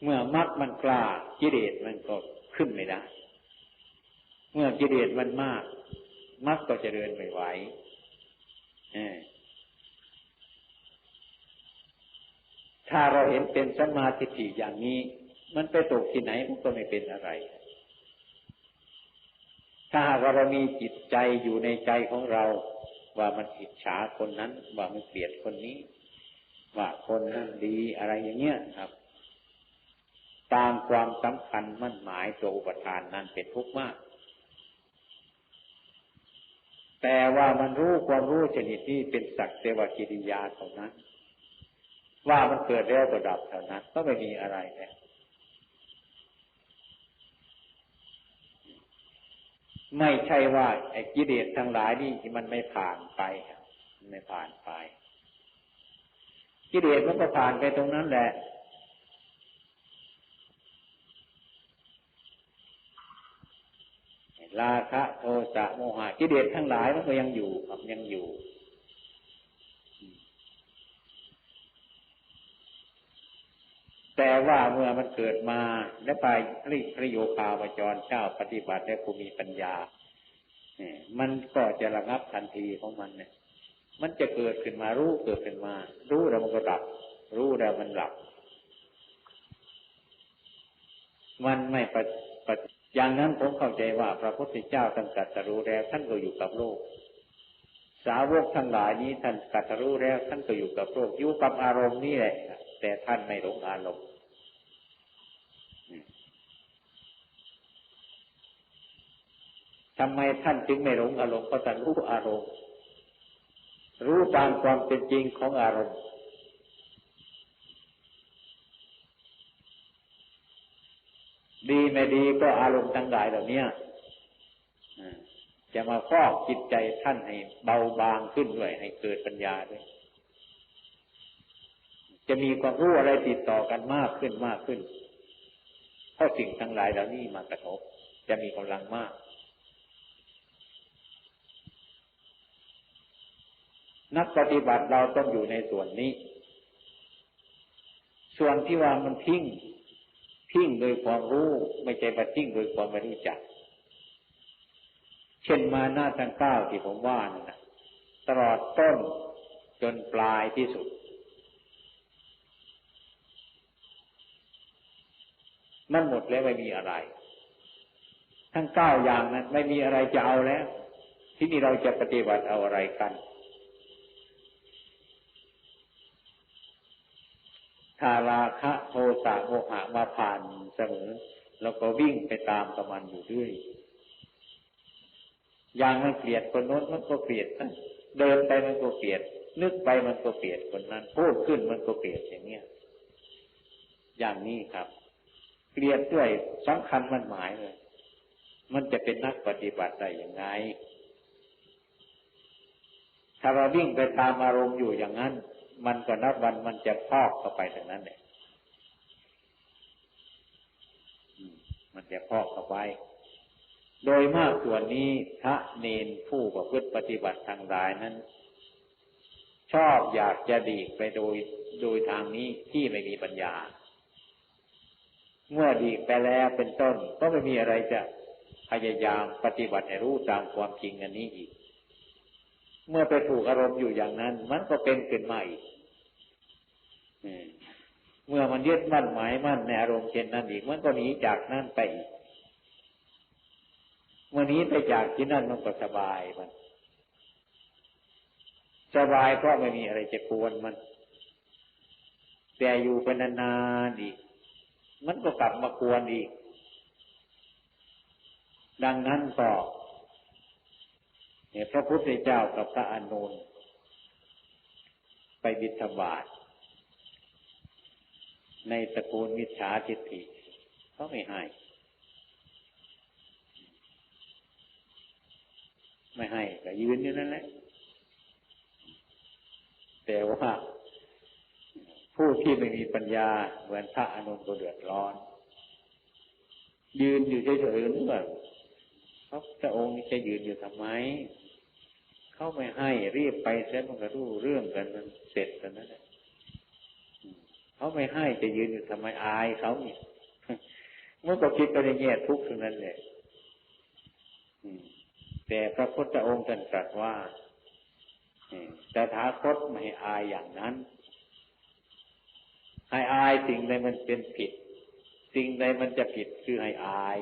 S1: เมื่อมรรคมันกล้ากิเลสมันก็ขึ้นไม่ได้เมื่อกิเลสมันมากมรรคก็จะเดินไม่ไหวถ้าเราเห็นเป็นสัมมาทิฏฐิอย่างนี้มันไปตกที่ไหนมันก็ไม่เป็นอะไรถ้าหากเรามีจิตใจอยู่ในใจของเราว่ามันอิจฉาคนนั้นว่ามันเกลียดคนนี้ว่าคนนั้นดีอะไรอย่างเงี้ยครับตามความสำคัญมั่นหมายตัวอุปทานนั้นเป็นทุกข์มากแต่ว่ามันรู้ความรู้ชนิดนี้เป็นสักแต่ว่ากิริยาเท่านั้นว่ามันเกิดแล้วก็ดับเท่านั้นก็ไม่มีอะไรแล้วไม่ใช่ว่าไอ้กิเลสทั้งหลายนี่มันไม่ผ่านไปไม่ผ่านไปกิเลสมันก็ผ่านไปตรงนั้นแหละราคะโทสะโมหะกิเลสทั้งหลายมันก็ยังอยู่ครับยังอยู่แต่ว่าเมื่อมันเกิดมาและไปพระโยคาวจรเจ้าปฏิบัติและผู้มีปัญญามันก็จะระงับทันทีของมันเนี่ยมันจะเกิดขึ้นมารู้เกิดขึ้นมารู้แล้วมันก็ดับรู้แล้วมันดับมันไม่อย่างนั้นผมเข้าใจว่าพระพุทธเจ้าท่านตรัสรู้แล้วท่านก็อยู่กับโลกสาวกทั้งหลายนี้ท่านตรัสรู้แล้วท่านก็อยู่กับโลกอยู่กับอารมณ์นี่แหละแต่ท่านไม่หลงอารมณ์ทำไมท่านจึงไม่หลงอารมณ์เพราะท่านรู้อารมณ์รู้ตามความเป็นจริงของอารมณ์ดีไม่ดีก็อารมณ์ทั้งหลายเหล่านี้จะมาฟอกจิตใจท่านให้เบาบางขึ้นด้วยให้เกิดปัญญาด้วยจะมีความรู้อะไรติดต่อกันมากขึ้นเพราะสิ่งทั้งหลายเหล่านี้มากระทบจะมีกำลังมากนักปฏิบัติเราต้องอยู่ในส่วนนี้ส่วนที่ว่ามันทิ้งโดยความรู้ไม่ใช่ว่าทิ้งโดยความไม่รู้จักเช่นมานะทั้งเก้าที่ผมว่านั่นนะตลอดต้นจนปลายที่สุดมันหมดแล้วไม่มีอะไรทั้งเก้าอย่างนั้นไม่มีอะไรจะเอาแล้วที่นี่เราจะปฏิบัติเอาอะไรกันถ้าราคะโทสะโมหะมาผ่านเสมอแล้วก็วิ่งไปตามกับมันอยู่เรื่อยอย่างมันเกลียดคนโน้นมันก็เกลียดนะเดินไปมันก็เกลียดนึกไปมันก็เกลียดคนนั้นพูดขึ้นมันก็เกลียดอย่างเงี้ย อย่างนี้ครับเกลียดด้วยสำคัญมันหมายเลยมันจะเป็นนักปฏิบัติได้อย่างไรถ้าเราวิ่งไปตามอารมณ์อยู่อย่างนั้นมันก็นับวันมันจะพอกเข้าไปอย่างนั้นแหละมันจะพอกเข้าไปโดยมากส่วนนี้พระเณรผู้ประพฤติปฏิบัติทางหลายนั้นชอบอยากจะดีกไปโดยทางนี้ที่ไม่มีปัญญาเมื่อดีกไปแล้วเป็นต้นก็ไม่มีอะไรจะพยายามปฏิบัติให้รู้ตามความจริงอันนี้อีกเมื่อไปถูกอารมณ์อยู่อย่างนั้นมันก็เป็นขึ้นมาอีกเมื่อมันยึดมั่นหมายมั่นในอารมณ์เช่นนั้นอีกมันก็หนีจากนั้นไปอีกเมื่อนี้ไปจากที่นั่นมันก็สบายมันสบายเพราะไม่มีอะไรจะกวนมันแต่อยู่ไปนานๆอีกมันก็กลับมากวนอีกดังนั้นก็พระพุทธเจ้ากับพระอานนท์ไปบิณฑบาตในตระกูลมิจฉาทิฏฐิเขาไม่ให้ก็ยืนอยู่นั่นแหละแต่ว่าผู้ที่ไม่มีปัญญาเหมือนพระอานนท์ก็เดือดร้อนยืนอยู่เฉยๆนึกว่าพระองค์นี้จะยืนอยู่ทำไมเขาไม่ให้รีบไปเสียมันก็รู้เรื่องกันมันเสร็จกันนั่นแหละเขาไม่ให้จะยืนอยู่ทำไมอายเขาเนี่ยมันก็คิดไปในแง่ทุกข์ทั้งนั้นแหละแต่พระพุทธองค์ท่านตรัสว่าแต่ตถาคตไม่ให้อายอย่างนั้นให้อายสิ่งใดมันเป็นผิดสิ่งใดมันจะผิดคือให้อาย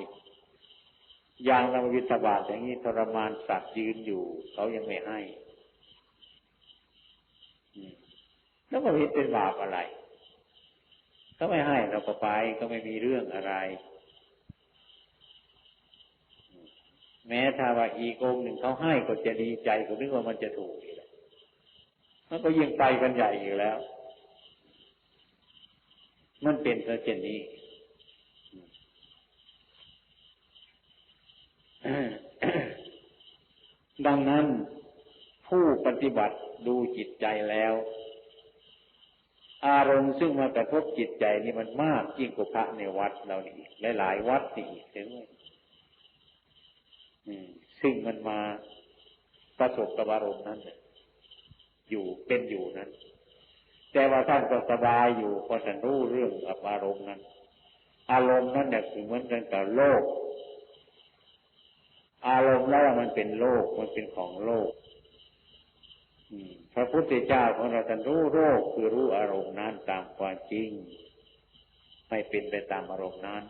S1: อย่างเราวิตบาทอย่างนี้ทรมานสัตว์ยืนอยู่เขายังไม่ให้แล้วมันเป็นบาปอะไรเขาไม่ให้เราก็ไปก็ไม่มีเรื่องอะไรแม้ถ้าว่าอีกองค์หนึ่งเขาให้ก็จะดีใจก็นึกว่ามันจะถูกอีกแล้วมันก็ยิ่งไปกันใหญ่อยู่แล้วมันเป็นเช่นนี้ดังนั้นผู้ปฏิบัติดูจิตใจแล้วอารมณ์ซึ่งมากระทบจิตใจนี่มันมากยิ่งกว่าพระในวัดเรานี่หลายๆวัดนี่ถึงซึ่งมันมาประสบกับอารมณ์นั้นอยู่เป็นอยู่นั้นแต่ว่าท่านก็สบายอยู่เพราะท่านรู้เรื่องกับอารมณ์นั้นอารมณ์นั้นเนี่ยคือเหมือนกันกับโลกอารมณ์แล้วมันเป็นโลกมันเป็นของโลกพระพุทธเจ้าของเราท่านรู้โลกคือรู้อารมณ์นั้นตามความจริงไม่เป็นไปตามอารมณ์นั้น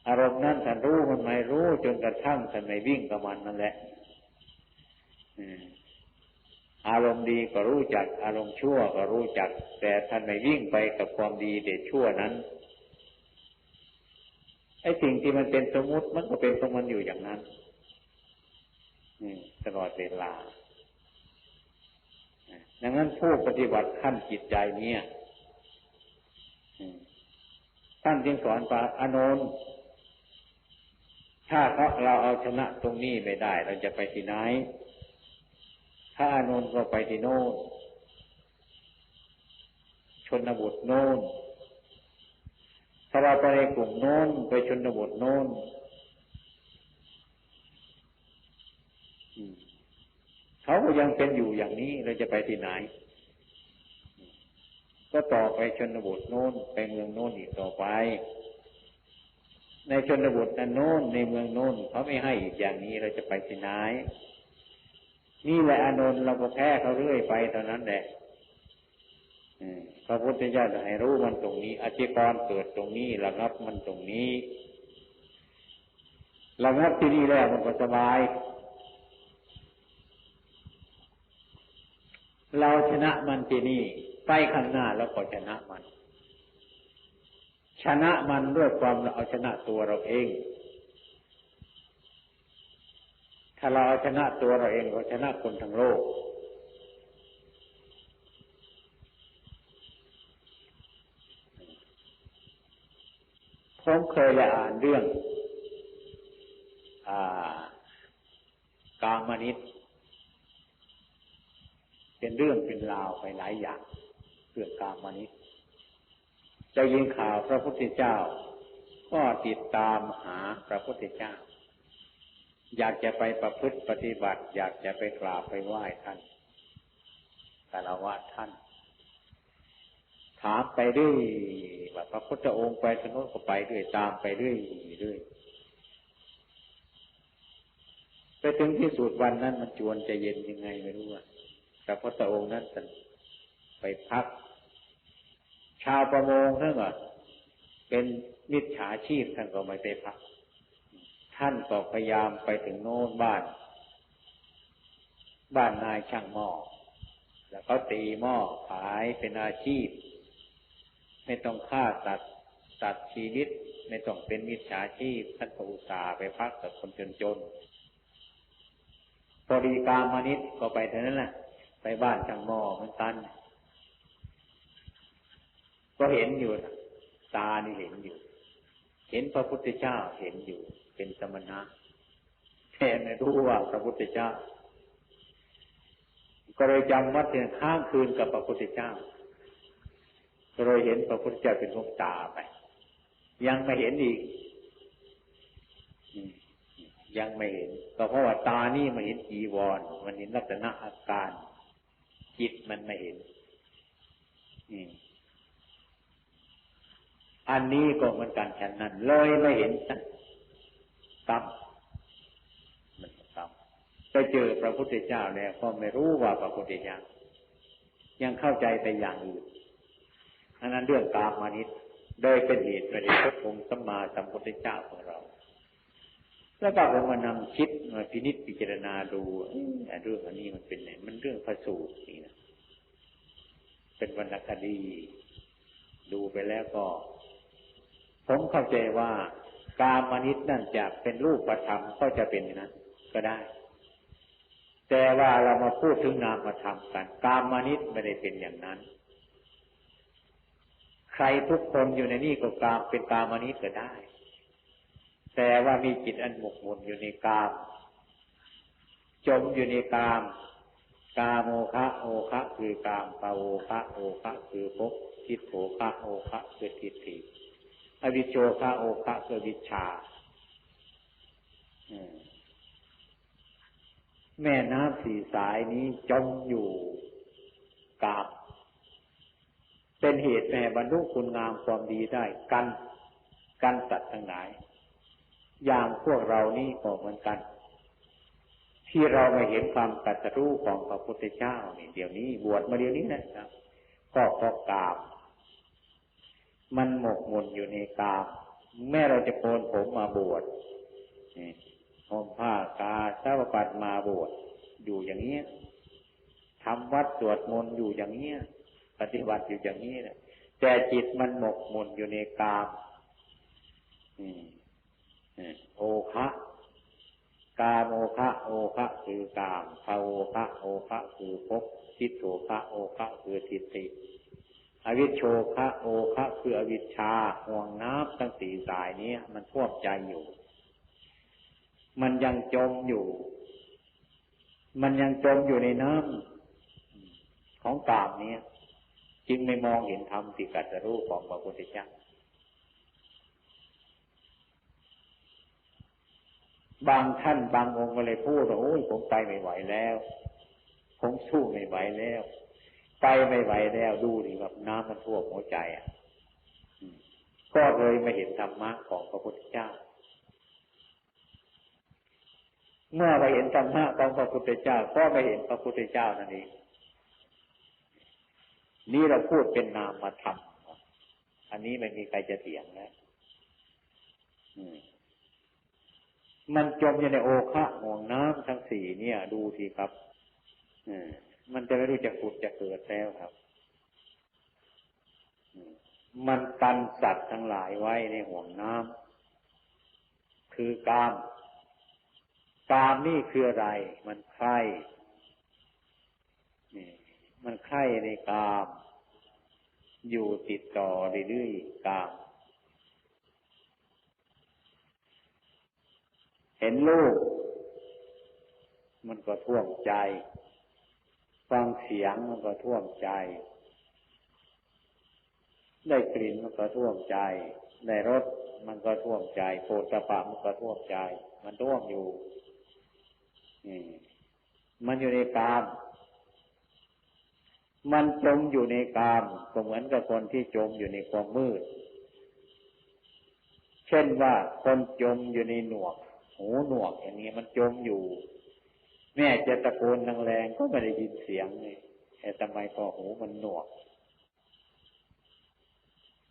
S1: อารมณ์นั้นท่านรู้มันไม่รู้จนกระทั่งท่านไม่วิ่งกับมันนั่นแหละอารมณ์ดีก็รู้จักอารมณ์ชั่วก็รู้จักแต่ท่านไม่วิ่งไปกับความดีเด็ดชั่วนั้นไอ้สิ่งที่มันเป็นสมมุติมันก็เป็นของมันอยู่อย่างนั้นตลอดเวลาดังนั้นผู้ปฏิบัติขั้นจิตใจเนี่ยท่านจึงสอนว่าอานนท์ถ้าเราเอาชนะตรงนี้ไม่ได้เราจะไปที่ไหนถ้าอานนท์ก็ไปที่โน่นชนบทโน่นถ้าเราไปในกลุ่มโน้นไปชนบทโน้นเขาก็ยังเป็นอยู่อย่างนี้เราจะไปที่ไหนก็ต่อไปชนบทโน้นไปเมืองโน้นอีกต่อไปในชนบทนั้นโน้นในเมืองโน้นเขาไม่ให้อีกอย่างนี้เราจะไปที่ไหนนี่แหละอานนท์เราก็แพ้เขาเรื่อยไปเท่านั้นแหละพระพุทธเจ้าให้รู้มันตรงนี้อธิกรณ์เกิดตรงนี้ระงับมันตรงนี้ระงับที่นี่แล้วมันก็สบายเราชนะมันที่นี่ไปข้างหน้าแล้วก็ชนะมันชนะมันด้วยความเราเอาชนะตัวเราเองถ้าเราเอาชนะตัวเราเองเราชนะคนทั้งโลก ผมเคยได้อ่านเรื่องกามนิสต์เป็นเรื่องเป็นราวไปหลายอย่างเรื่องกามนิสต์ได้ยินข่าวพระพุทธเจ้าก็ติดตามหาพระพุทธเจ้าอยากจะไปประพฤติปฏิบัติอยากจะไปกราบไปไหว้ท่านคารวะท่านถามไปเรื่อยว่าพระพุทธองค์ไปทางโน้นก็ไปเรื่อยตามไปเรื่อยไปถึงที่สุดวันนั้นมันจวนจะเย็นยังไงไม่รู้ว่าพระพุทธองค์นั้นท่านไปพักชาวประมงท่านก็เป็นมิจฉาชีพท่านก็ไม่ไปพักท่านก็พยายามไปถึงโน้นบ้านนายช่างหม้อแล้วเขาตีหม้อขายเป็นอาชีพไม่ต้องฆ่าตัดชีวิตไม่ต้องเป็นมิจฉาชีพท่านก็อุตส่าห์ไปพักกับคนจนพอดีกามนิสต์ก็ไปเท่านั้นแหละไปบ้านช่างหม้อเหมือนกันก็เห็นอยู่ตานี่เห็นอยู่เห็นพระพุทธเจ้าเห็นอยู่เป็นสมณะแต่ไม่รู้ว่าพระพุทธเจ้าก็เลยจำวัดเพียงค้างคืนกับพระพุทธเจ้าก็เลยเห็นพระพุทธเจ้าเป็นดวงตาไปยังไม่เห็นอีกยังไม่เห็นก็เพราะว่าตานี่มันเห็นจีวรมันเห็นลักษณะอาการจิตมันไม่เห็นอันนี้ก็เหมือนกันฉันนั้นเลยไม่เห็นกรรมมันกรรมไปเจอพระพุทธเจ้าแล้วก็ไม่รู้ว่าพระพุทธเจ้ายังเข้าใจแต่อย่างอื่นอันนั้นเรื่องกามนิสต์โดยเป็นเหตุไม่ได้พบองค์สัมมาสัมพุทธเจ้าของเราแล้วก็มานำคิดมาพินิจพิจารณาดูเรื่องอันนี้มันเป็นไงมันเรื่องพระสูตรนี่นะเป็นวรรณคดีดูไปแล้วก็ผมเข้าใจว่ากามนิสต์นั่นจะเป็นรูปธรรมก็จะเป็นอย่างนั้นก็ได้แต่ว่าเรามาพูดถึงนามธรรมกันกามนิสต์ไม่ได้เป็นอย่างนั้นใครทุกคนอยู่ในนี้ก็เป็นกามนิสต์ก็ได้แต่ว่ามีจิตอันหมกมุ่นอยู่ในกามจมอยู่ในกามกามโอคะโอคะคือกามปะโอคะโอคะคือภพทิฏโฐคะโอคะคือทิฏฐิอวิชโชคะโอคะคือวิชชาแม่น้ำสี่สายนี้จมอยู่กามเป็นเหตุแห่บรรลุคุณงามความดีได้กันสัตว์ทั้งหลายอย่างพวกเรานี่ก็เหมือนกันที่เราไม่เห็นความตรัสรู้ของพระพุทธเจ้านี่เดี๋ยวนี้บวชมาเดี๋ยวนี้นะครับก็เพราะกามมันหมกมุ่นอยู่ในกามแม้เราจะโกนผมมาบวชห่มผ้ากาสาวพัดมาบวชอยู่อย่างนี้ทำวัดสวดมนต์อยู่อย่างนี้ปฏิบัติอยู่อย่างนี้นะแต่จิตมันหมกมุ่นอยู่ในกามโอคะกามโอคะโอคะคือกามภาโอคะโอคะคือภพทิฏโฐคะโอคะคือทิฏฐิอวิชโชคะโอคะคืออวิชชาห่วงน้ำทั้งสี่สายนี้มันท่วมใจอยู่มันยังจมอยู่ในน้ำของกามนี้จึงไม่มองเห็นธรรมที่ตรัสรู้ของพระพุทธเจ้าบางท่านบางองค์ก็เลยพูดว่าโอ้ยผมไปไม่ไหวแล้วผมสู้ไม่ไหวแล้วไปไม่ไหวแล้วดูดิแบบน้ำมันท่วมหัวใจก็เลยไม่เห็นธรรมะของพระพุทธเจ้าเมื่อไปเห็นธรรมะของพระพุทธเจ้าก็ไม่เห็นพระพุทธเจ้านั่นเองนี่เราพูดเป็นนามธรรมอันนี้ไม่มีใครจะเถียงนะมันจมอยู่ในโอคะห่วงน้ำทั้งสี่เนี่ยดูสิครับมันจะไม่รู้จะผุดจะเกิดแล้วครับมันกันสัตว์ทั้งหลายไว้ในห่วงน้ำคือกามนี่คืออะไรมันใคร่มันใคร่ในกามอยู่ติดต่อเรื่อยๆกาม เห็นรูปมันก็ท่วมใจฟังเสียงมันก็ท่วมใจได้กลิ่นมันก็ท่วมใจได้รสมันก็ท่วมใจโผฏฐัพพะมันก็ท่วมใจมันท่วมอยู่มันอยู่ในกามมันจมอยู่ในกามก็เหมือนกับคนที่จมอยู่ในความมืดเช่นว่าคนจมอยู่ในหนวกหูหนวกอย่างนี้มันจมอยู่แม่จะตะโกนแรงๆก็ไม่ได้ยินเสียงเลยแต่ทำไมพอหูมันหนวก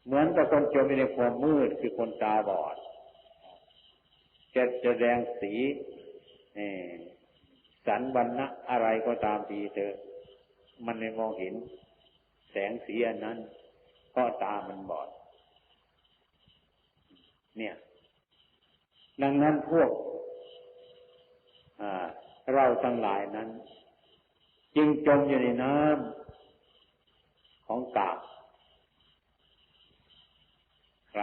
S1: เหมือนกับคนจมอยู่ในความมืดคือคนตาบอดจะแสดงสีสันวรรณะอะไรก็ตามทีเถอะมันไม่มองเห็นแสงสีอันนั้นเพราะตามันบอดเนี่ยดังนั้นพวกเราทั้งหลายนั้นจึงจมอยู่ในน้ำของกามใคร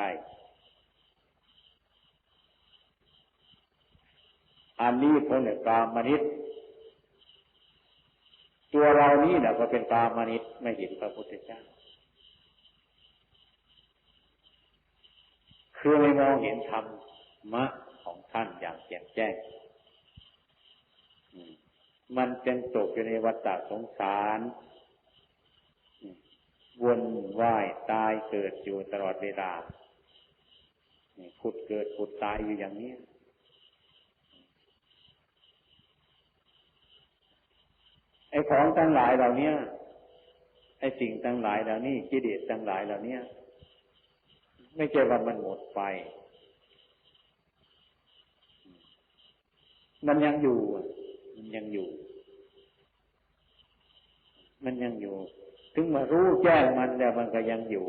S1: อันนี้คนเนี่ยกามนิสต์ตัวเรานี่แหละก็เป็นกามนิสต์ไม่เห็นพระพุทธเจ้าคือไม่มองเห็นธรรมะของท่านอย่างแจ่มแจ้งมันจึงตกอยู่ในวัฏฏะสงสารวนว่ายตายเกิดอยู่ตลอดเวลาผุดเกิดผุดตายอยู่อย่างนี้ไอ้ของทั้งหลายเหล่านี้ไอ้สิ่งทั้งหลายเหล่านี้กิเลสทั้งหลายเหล่านี้ไม่ใช่ว่ามันหมดไปมันยังอยู่มันยังอยู่ถึงมารู้แจ้งมันแล้วมันก็ยังอยู่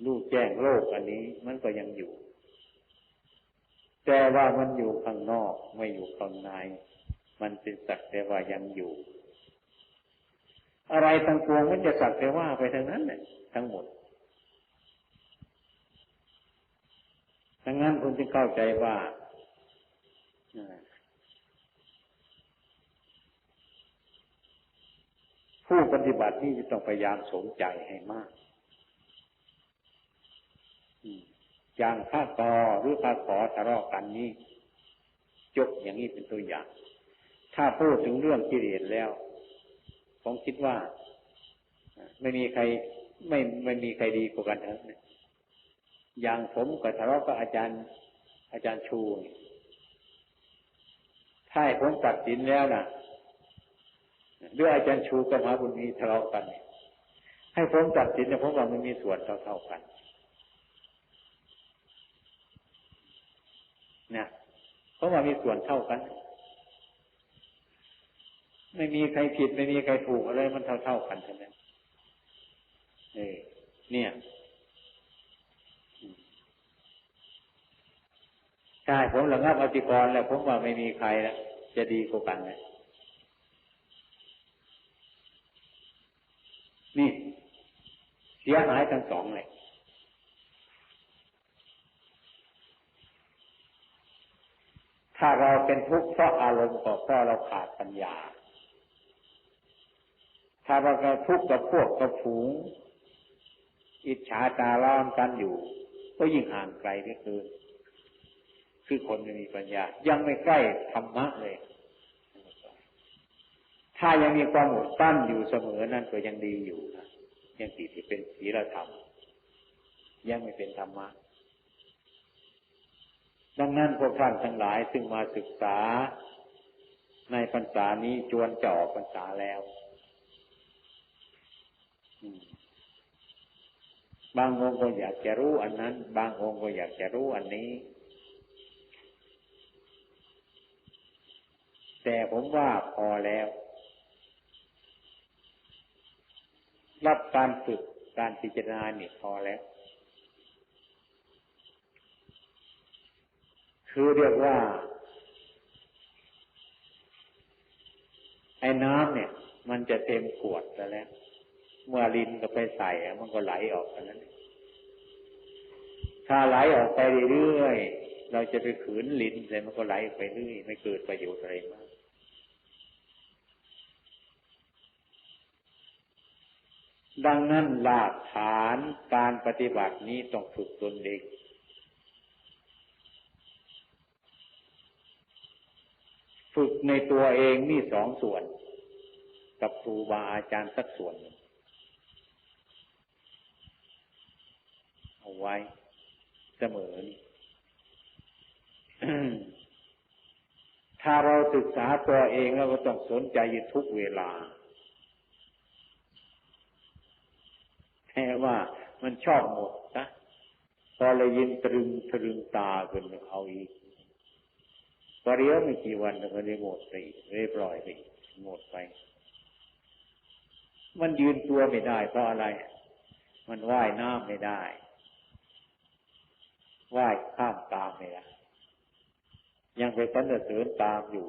S1: รู้แจ้งโลกอันนี้มันก็ยังอยู่แต่ว่ามันอยู่ข้างนอกไม่อยู่ข้างในมันเป็นสักแต่ว่ายังอยู่อะไรทั้งปวงมันจะสักแต่ว่าไปทั้งนั้นแหละทั้งหมดดังนั้นคุณจึงเข้าใจว่าผู้ปฏิบัตินี่จะต้องพยายามสนใจให้มากอย่างพระกอหรือพระขอทะเลาะกันนี้ยกอย่างนี้เป็นตัวอย่างถ้าพูดถึงเรื่องกิเลสแล้วผมคิดว่าไม่มีใครไม่มีใครดีกว่ากันทั้งนั้นอย่างผมก็ทะเลาะกับอาจารย์ชูถ้าให้ผมตัดสินแล้วนะด้วยอาจารย์ชูกับมหาบุญมีทะเลาะกันให้ผมตัดสินเนี่ยผมว่ามันมีส่วนเท่ากันเนี่ยเพราะว่ามีส่วนเท่ากันไม่มีใครผิดไม่มีใครถูกอะไรมันเท่ากันทั้งนั้นเนี่ยใช่ผมระงับอธิกรณ์แล้วผมว่าไม่มีใครแล้วจะดีกว่ากันเลยนี่เสียหายทั้งสองเลยถ้าเราเป็นทุกข์เพราะอารมณ์ก็เพราะเราขาดปัญญาถ้าเราทุกข์กับพวกกับฝูงอิจฉาตาร้อนกันอยู่ก็ยิ่งห่างไกลที่คือคนไม่มีปัญญายังไม่ใกล้ธรรมะเลยถ้ายังมีความอดกลั้นอยู่เสมอนั่นก็ยังดีอยู่นะยังติดที่เป็นศีลธรรมยังไม่เป็นธรรมะดังนั้นพวกท่านทั้งหลายซึ่งมาศึกษาในพรรษานี้จวนจะออกพรรษาแล้วบางองค์ก็อยากจะรู้อันนั้นบางองค์ก็อยากจะรู้อันนี้แต่ผมว่าพอแล้วรับการฝึกการพิจารณานี่พอแล้วคือเรียกว่าไอ้น้ำเนี่ยมันจะเต็มขวดแล้วเมื่อลิ้นก็ไปใส่มันก็ไหลออกกันนั้นถ้าไหลออกไปเรื่อย เราจะไปขืนลิ้นแต่มันก็ไหลไปเรื่อยไม่เกิดประโยชน์อะไรมากดังนั้นหลักฐานการปฏิบัตินี้ต้องฝึกตนเองฝึกในตัวเองนี่สองส่วนกับครูบาอาจารย์สักส่วนเอาไว้เสมอ ถ้าเราศึกษาตัวเองแล้วก็ต้องสนใจอยู่ทุกเวลาแค่ว่ามันชอบหมดนะพอเลยยินตรึงตาขึ้นเอาอีกพอเรียวไม่กี่วันก็ได้หมดไปเรียบร้อยไปหมดไปมันยืนตัวไม่ได้เพราะอะไรมันว่ายน้ำไม่ได้ว่ายข้ามตามไม่ได้ยังไปสรรเสริญตามอยู่